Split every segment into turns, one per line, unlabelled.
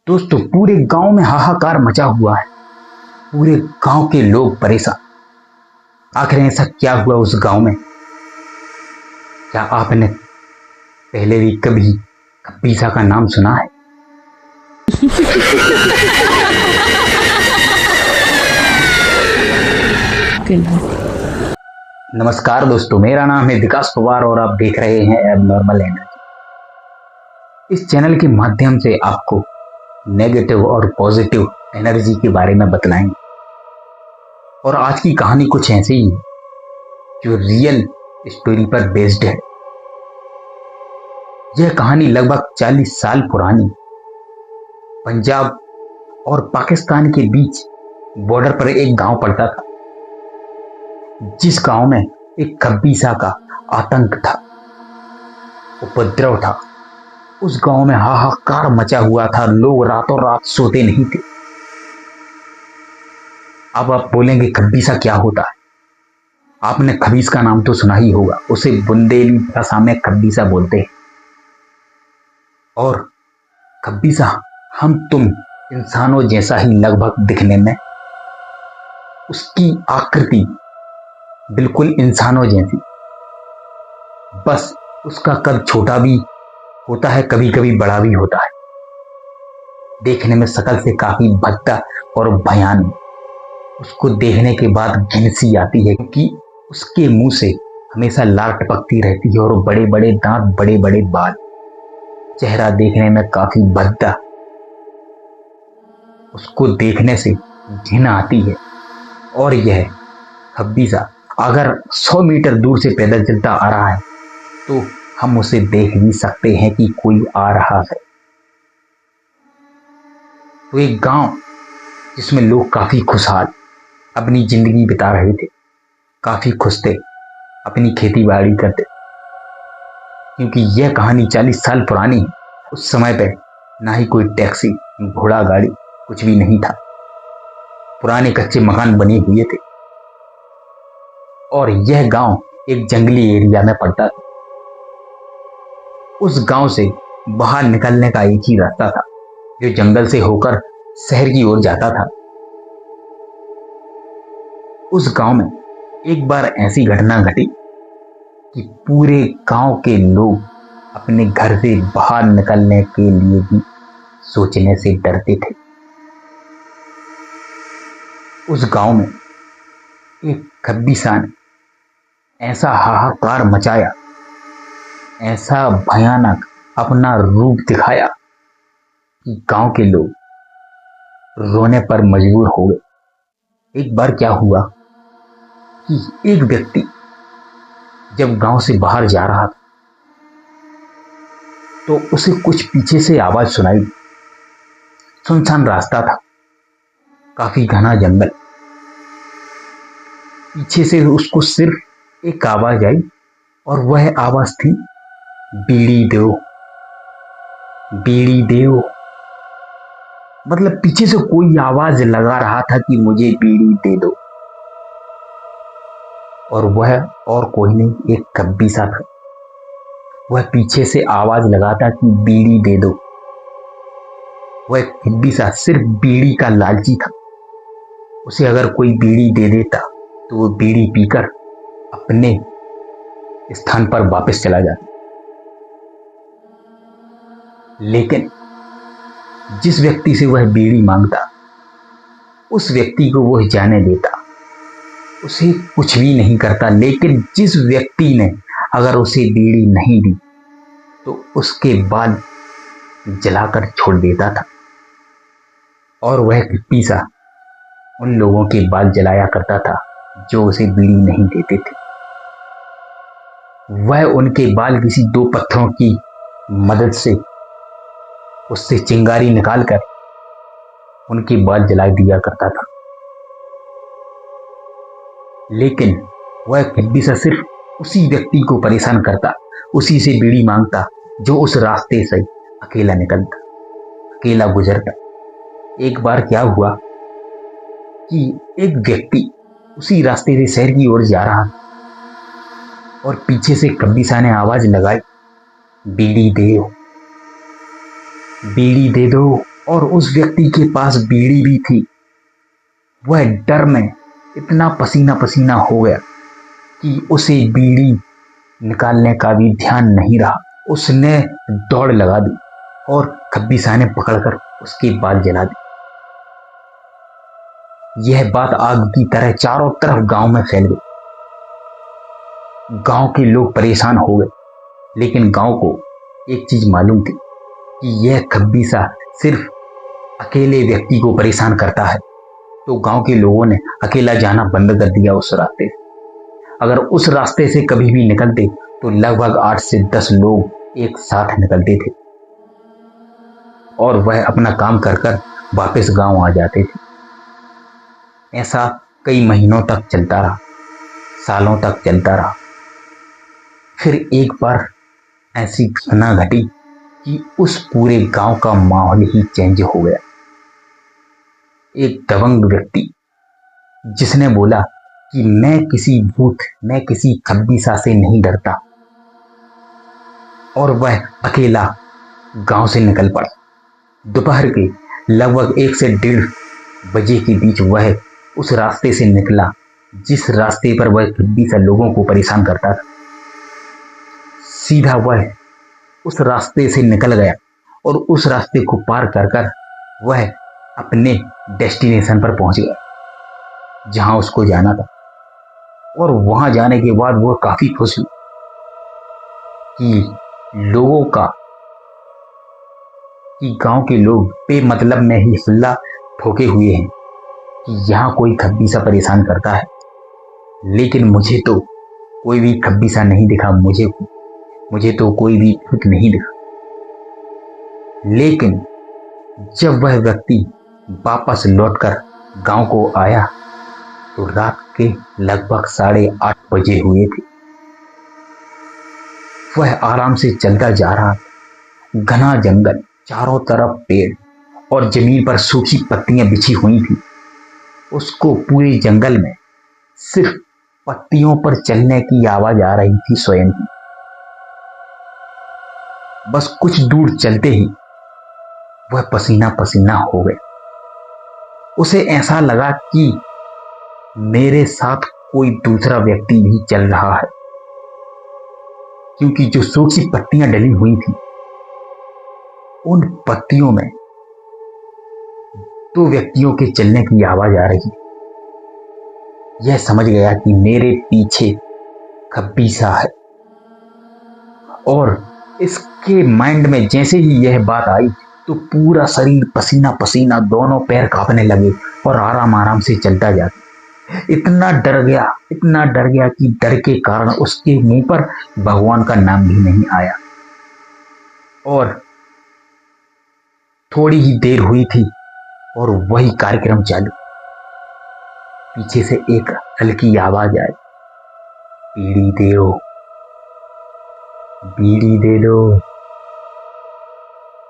दोस्तों, पूरे गांव में हाहाकार मचा हुआ है। पूरे गांव के लोग परेशान। आखिर ऐसा क्या हुआ उस गांव में? क्या आपने पहले भी कभी कपीसा का नाम सुना है? नमस्कार दोस्तों, मेरा नाम है विकास पवार और आप देख रहे हैं एबनॉर्मल एनर्जी। इस चैनल के माध्यम से आपको नेगेटिव और पॉजिटिव एनर्जी के बारे में बतलाएंगे। और आज की कहानी कुछ ऐसी ही है जो रियल स्टोरी पर बेस्ड है। यह कहानी लगभग 40 साल पुरानी पंजाब और पाकिस्तान के बीच बॉर्डर पर एक गांव पड़ता था, जिस गांव में एक कबीसा का आतंक था, उपद्रव था। उस गांव में हाहाकार मचा हुआ था। लोग रातों रात सोते नहीं थे। अब आप बोलेंगे कबीसा क्या होता है? आपने खबीस का नाम तो सुना ही होगा। उसे बुंदेली भाषा में कबीसा बोलते हैं। और कबीसा हम तुम इंसानों जैसा ही लगभग दिखने में, उसकी आकृति बिल्कुल इंसानों जैसी, बस उसका कद छोटा भी होता है, कभी कभी बड़ा भी होता है। देखने में शक्ल से काफी भद्दा और भयानक। उसको देखने के बाद घिन सी आती है, क्योंकि उसके मुंह से हमेशा लार टपकती रहती है और बड़े बड़े दांत, बड़े बड़े बाल। चेहरा देखने में काफी भद्दा। उसको देखने से घिन आती है। और यह कबीसा अगर 100 मीटर दूर से पैदल चलता आ रहा है तो हम उसे देख भी सकते हैं कि कोई आ रहा है। तो एक गांव जिसमें लोग काफी खुशहाल अपनी जिंदगी बिता रहे थे, काफी खुश थे, अपनी खेती बाड़ी करते। क्योंकि यह कहानी 40 साल पुरानी है। उस समय पे ना ही कोई टैक्सी, घोड़ा गाड़ी कुछ भी नहीं था। पुराने कच्चे मकान बने हुए थे। और यह गांव एक जंगली एरिया में पड़ता था। उस गांव से बाहर निकलने का एक ही रास्ता था, जो जंगल से होकर शहर की ओर जाता था। उस गांव में एक बार ऐसी घटना घटी कि पूरे गांव के लोग अपने घर से बाहर निकलने के लिए भी सोचने से डरते थे। उस गांव में एक कबीसा ने ऐसा हाहाकार मचाया, ऐसा भयानक अपना रूप दिखाया कि गांव के लोग रोने पर मजबूर हो गए। एक बार क्या हुआ कि एक व्यक्ति जब गांव से बाहर जा रहा था तो उसे कुछ पीछे से आवाज सुनाई। सुनसान रास्ता था, काफी घना जंगल। पीछे से उसको सिर्फ एक आवाज आई और वह आवाज थी, बीड़ी दो, बीड़ी दो। मतलब पीछे से कोई आवाज लगा रहा था कि मुझे बीड़ी दे दो। और वह और कोई नहीं, एक कबीसा था। वह पीछे से आवाज लगाता कि बीड़ी दे दो। वह कबीसा सिर्फ बीड़ी का लालची था। उसे अगर कोई बीड़ी दे देता तो वो बीड़ी पीकर अपने स्थान पर वापस चला जाता। लेकिन जिस व्यक्ति से वह बीड़ी मांगता, उस व्यक्ति को वह जाने देता, उसे कुछ भी नहीं करता। लेकिन जिस व्यक्ति ने अगर उसे बीड़ी नहीं दी तो उसके बाल जलाकर छोड़ देता था। और वह कबीसा उन लोगों के बाल जलाया करता था जो उसे बीड़ी नहीं देते थे। वह उनके बाल किसी 2 पत्थरों की मदद से उससे चिंगारी निकालकर उनके बाल जला दिया करता था। लेकिन वह कबीसा सिर्फ उसी व्यक्ति को परेशान करता, उसी से बीड़ी मांगता जो उस रास्ते से अकेला निकलता, अकेला गुजरता। एक बार क्या हुआ कि एक व्यक्ति उसी रास्ते से शहर की ओर जा रहा और पीछे से कबीसा ने आवाज लगाई, बीड़ी दे दो, बीड़ी दे दो। और उस व्यक्ति के पास बीड़ी भी थी। वह डर में इतना पसीना पसीना हो गया कि उसे बीड़ी निकालने का भी ध्यान नहीं रहा। उसने दौड़ लगा दी और खब्बीसा ने पकड़कर उसके बाल जला दी। यह बात आग की तरह चारों तरफ गांव में फैल गई। गांव के लोग परेशान हो गए, लेकिन गांव को एक चीज मालूम थी कि यह खब्बीसा सिर्फ अकेले व्यक्ति को परेशान करता है। तो गांव के लोगों ने अकेला जाना बंद कर दिया उस रास्ते से। अगर उस रास्ते से कभी भी निकलते तो लगभग 8 से 10 लोग एक साथ निकलते थे और वह अपना काम कर कर वापस गांव आ जाते थे। ऐसा कई महीनों तक चलता रहा, सालों तक चलता रहा। फिर एक बार ऐसी घटना घटी कि उस पूरे गांव का माहौल ही चेंज हो गया। एक दबंग व्यक्ति जिसने बोला कि मैं किसी भूत, मैं किसी खब्बीसा से नहीं डरता, और वह अकेला गांव से निकल पड़ा। दोपहर के लगभग 1 से 1:30 बजे के बीच वह उस रास्ते से निकला जिस रास्ते पर वह खब्बीसा लोगों को परेशान करता था। सीधा वह उस रास्ते से निकल गया और उस रास्ते को पार कर कर वह अपने डेस्टिनेशन पर पहुंच गया जहां उसको जाना था। और वहां जाने के बाद वो काफी खुश हुई कि गांव के लोग बेमतलब में ही हल्ला ठोके हुए हैं कि यहाँ कोई खब्बीसा परेशान करता है, लेकिन मुझे तो कोई भी खब्बीसा नहीं दिखा, मुझे तो कोई भी भूत नहीं दिखा। लेकिन जब वह व्यक्ति वापस लौटकर गांव को आया तो रात के लगभग 8:30 बजे हुए थे। वह आराम से चलता जा रहा था। घना जंगल, चारों तरफ पेड़ और जमीन पर सूखी पत्तियां बिछी हुई थी। उसको पूरे जंगल में सिर्फ पत्तियों पर चलने की आवाज आ रही थी स्वयं की। बस कुछ दूर चलते ही वह पसीना पसीना हो गया। उसे ऐसा लगा कि मेरे साथ कोई दूसरा व्यक्ति भी चल रहा है, क्योंकि जो सूखी पत्तियां डली हुई थी उन पत्तियों में 2 व्यक्तियों के चलने की आवाज आ रही। यह समझ गया कि मेरे पीछे खब्बीसा है, और इसके माइंड में जैसे ही यह बात आई तो पूरा शरीर पसीना पसीना, दोनों पैर कांपने लगे और आराम आराम से चलता जाता। इतना डर गया कि डर के कारण उसके मुंह पर भगवान का नाम भी नहीं आया। और थोड़ी ही देर हुई थी और वही कार्यक्रम चालू। पीछे से एक हल्की आवाज आई, बीड़ी दे दो।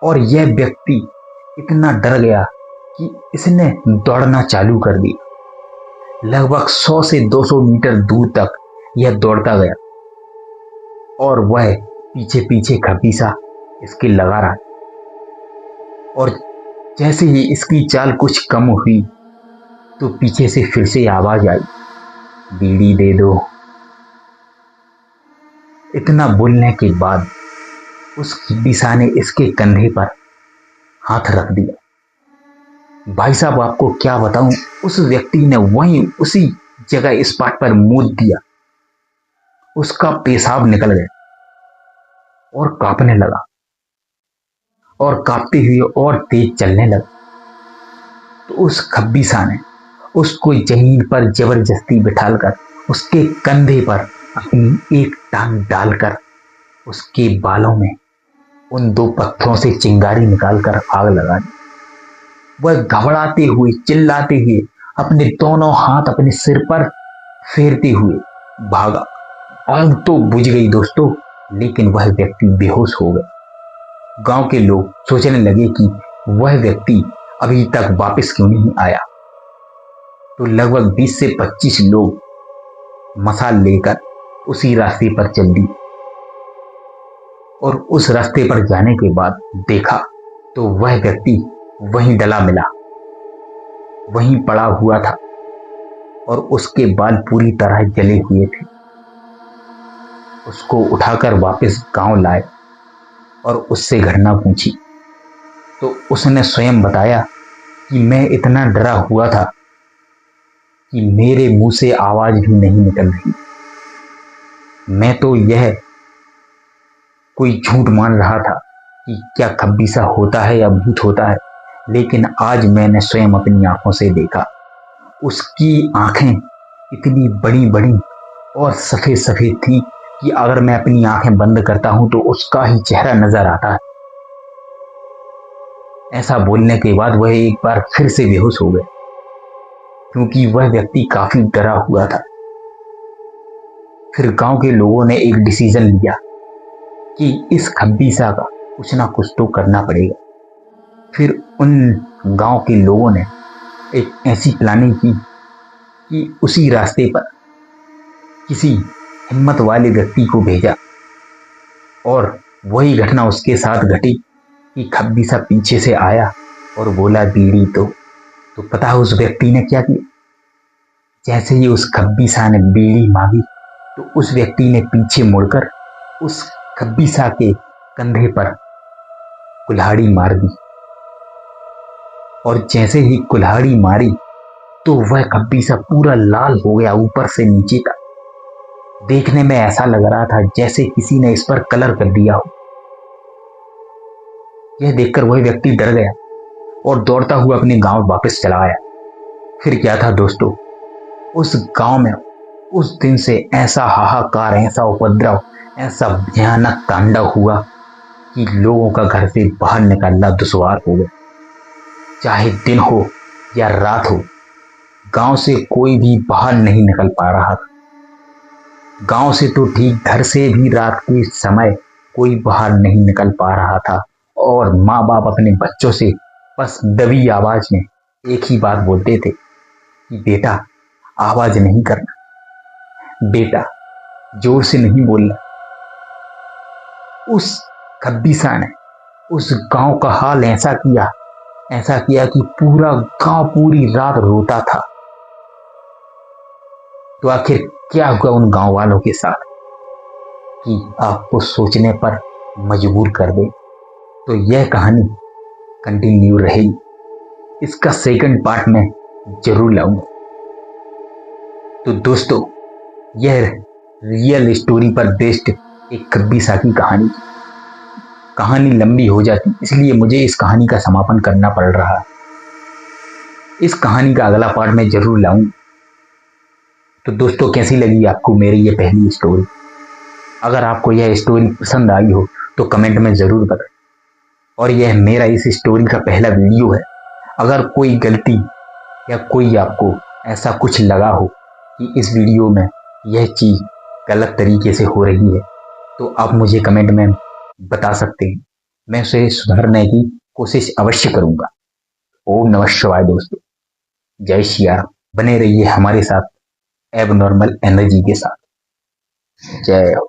और यह व्यक्ति इतना डर गया कि इसने दौड़ना चालू कर दिया। लगभग 100 से 200 मीटर दूर तक यह दौड़ता गया और वह पीछे पीछे खब्बीसा इसके लगा रहा। और जैसे ही इसकी चाल कुछ कम हुई तो पीछे से फिर से आवाज आई, बीड़ी दे दो। इतना बोलने के बाद उस खब्बीसा ने इसके कंधे पर हाथ रख दिया। भाई साहब, आपको क्या बताऊं, उस व्यक्ति ने वहीं उसी जगह स्पॉट पर मूत दिया। उसका पेशाब निकल गया और कांपने लगा, और कांपते हुए और तेज चलने लगा। तो उस खब्बीसा ने उसको जमीन पर जबरदस्ती बिठाकर उसके कंधे पर अपनी एक टांग डालकर उसके बालों में उन 2 पत्थरों से चिंगारी निकालकर आग लगा दी। वह घबराते हुए, चिल्लाते हुए अपने दोनों हाथ अपने सिर पर फेरते हुए भागा। आग तो बुझ गई दोस्तों, लेकिन वह व्यक्ति बेहोश हो गया। गांव के लोग सोचने लगे कि वह व्यक्ति अभी तक वापस क्यों नहीं आया। तो लगभग 20 से 25 लोग मशाल लेकर उसी रास्ते पर चल दिए। और उस रास्ते पर जाने के बाद देखा तो वह व्यक्ति वहीं डला मिला, वहीं पड़ा हुआ था और उसके बाल पूरी तरह जले हुए थे। उसको उठाकर वापस गांव लाए और उससे घटना पूछी तो उसने स्वयं बताया कि मैं इतना डरा हुआ था कि मेरे मुंह से आवाज भी नहीं निकल रही। मैं तो यह कोई झूठ मान रहा था कि क्या खब्बीसा होता है या भूत होता है, लेकिन आज मैंने स्वयं अपनी आंखों से देखा। उसकी आंखें इतनी बड़ी बड़ी और सफेद सफेद थी कि अगर मैं अपनी आंखें बंद करता हूं तो उसका ही चेहरा नजर आता है। ऐसा बोलने के बाद वह एक बार फिर से बेहोश हो गए, क्योंकि वह व्यक्ति काफी डरा हुआ था। फिर गांव के लोगों ने एक डिसीजन लिया कि इस खब्बीसा का कुछ ना कुछ तो करना पड़ेगा। फिर उन गांव के लोगों ने एक ऐसी प्लानिंग की कि उसी रास्ते पर किसी हिम्मत वाले व्यक्ति को भेजा और वही घटना उसके साथ घटी कि खब्बीसा पीछे से आया और बोला बीड़ी तो पता है उस व्यक्ति ने क्या किया? जैसे ही उस खब्बीसा ने बीड़ी मांगी तो उस व्यक्ति ने पीछे मुड़कर उस खब्बीसा के कंधे पर कुल्हाड़ी मार दी। और जैसे ही कुल्हाड़ी मारी तो वह खब्बीसा पूरा लाल हो गया ऊपर से नीचे तक। देखने में ऐसा लग रहा था जैसे किसी ने इस पर कलर कर दिया हो। यह देखकर वह व्यक्ति डर गया और दौड़ता हुआ अपने गांव वापस चला आया। फिर क्या था दोस्तों, उस गांव में उस दिन से ऐसा हाहाकार, ऐसा उपद्रव, ऐसा भयानक तांडव हुआ कि लोगों का घर से बाहर निकलना दुश्वार हो गया। चाहे दिन हो या रात हो, गांव से कोई भी बाहर नहीं निकल पा रहा था। गांव से तो ठीक, घर से भी रात के समय कोई बाहर नहीं निकल पा रहा था। और माँ बाप अपने बच्चों से बस दबी आवाज में एक ही बात बोलते थे कि बेटा आवाज नहीं करना, बेटा जोर से नहीं बोलना। उस खब्बीसा ने उस गांव का हाल ऐसा किया कि पूरा गांव पूरी रात रोता था। तो आखिर क्या हुआ उन गांव वालों के साथ कि आपको सोचने पर मजबूर कर दे। तो यह कहानी कंटिन्यू रहेगी, इसका सेकंड पार्ट में जरूर लाऊंगा। तो दोस्तों, यह रियल स्टोरी पर बेस्ड एक खब्बीसा की कहानी लंबी हो जाती, इसलिए मुझे इस कहानी का समापन करना पड़ रहा है। इस कहानी का अगला पार्ट मैं जरूर लाऊंगा। तो दोस्तों, कैसी लगी आपको मेरी ये पहली स्टोरी? अगर आपको यह स्टोरी पसंद आई हो तो कमेंट में जरूर बताएं। और यह मेरा इस स्टोरी का पहला वीडियो है। अगर कोई गलती या कोई आपको ऐसा कुछ लगा हो कि इस वीडियो में यह चीज गलत तरीके से हो रही है तो आप मुझे कमेंट में बता सकते हैं। मैं उसे सुधारने की कोशिश अवश्य करूंगा। ओम नमः शिवाय दोस्तों, जय श्री राम। बने रहिए हमारे साथ एबनॉर्मल एनर्जी के साथ। जय हो।